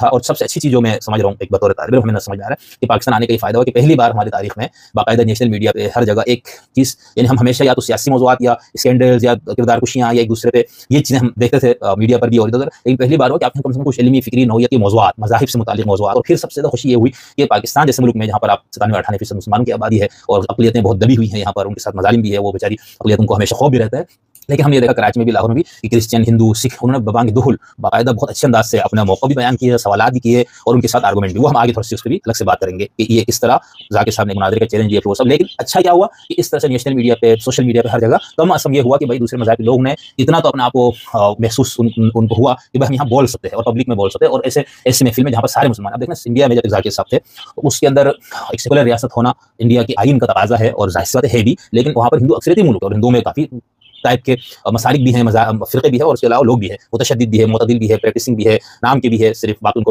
था और सबसे अच्छी चीज़ जो मैं समझ रहा हूँ एक बतौर तालिब इल्म हमें ना समझ में आ रहा है कि पाकिस्तान आने का ये फ़ायदा हुआ कि पहली बार हमारी तारीख में बाकायदा नेशनल मीडिया पे हर जगह एक चीज़, यानी हम हमेशा या तो सियासी मौज़ूआत या स्कैंडल्स या किरदार कुशियाँ या एक दूसरे पे ये चीज़ें हम देखते थे मीडिया पर भी और इधर, लेकिन पहली बार हुआ कि आपने कम से कम कुछ इल्मी, फ़िक्री, नौइयत के मौज़ूआत, मज़ाहिब से मुताल्लिक़ मौज़ूआत। और फिर सबसे ज़्यादा खुशी ये हुई कि पाकिस्तान जैसे मुल्क में जहाँ पर आप 97-98% मुसलमानों की आबादी है और अक़लियतें बहुत दबी हुई हैं यहाँ पर, उनके साथ मज़ालिम भी है, वो बेचारी अक़लियतों को हमेशा खौफ़ भी रहता है। लेकिन हमने ये देखा कराची में भी, लाहौर में भी कि क्रिश्चियन, हिंदू, सिख उन्होंने बबांग दुहुल बाकायदा बहुत अच्छे अंदाज से अपना मौक़िफ़ भी बयान किए, सवालात भी किए और उनके साथ आर्गुमेंट भी। वो हम आगे थोड़ी-सी उस पे भी अलग से बात करेंगे कि ये किस तरह ज़ाकिर साहब ने मुनाज़रे का चैलेंज दिया वो सब। लेकिन अच्छा क्या हुआ कि इस तरह से नेशनल मीडिया पे, सोशल मीडिया पे हर जगह कम असम ये हुआ कि भाई दूसरे मज़ाहिब के लोग ने इतना तो अपने आप को महसूस उनको हुआ कि भाई हम यहाँ बोल सकते हैं और पब्लिक में बोल सकते हैं। और ऐसे ऐसी महफ़िल में जहाँ पर सारे मुसलमान, अब देखना इंडिया में जब ज़ाकिर साहब थे तो उसके अंदर एक सेकुलर रियासत होना इंडिया के आईन का तकाज़ा है और ज़ाहिर सी बात है भी, लेकिन वहाँ पर हिंदू अक्सरियती मुल्क है और हिंदुओं में काफ़ी टाइप के मसालिक भी हैं, फ़िरक़े भी है और उसके अलावा लोग भी हैं, मुतशद्दिद भी है, मुअतदिल भी है, प्रैक्टिसिंग भी है, नाम के भी है, सिर्फ़ बात उनको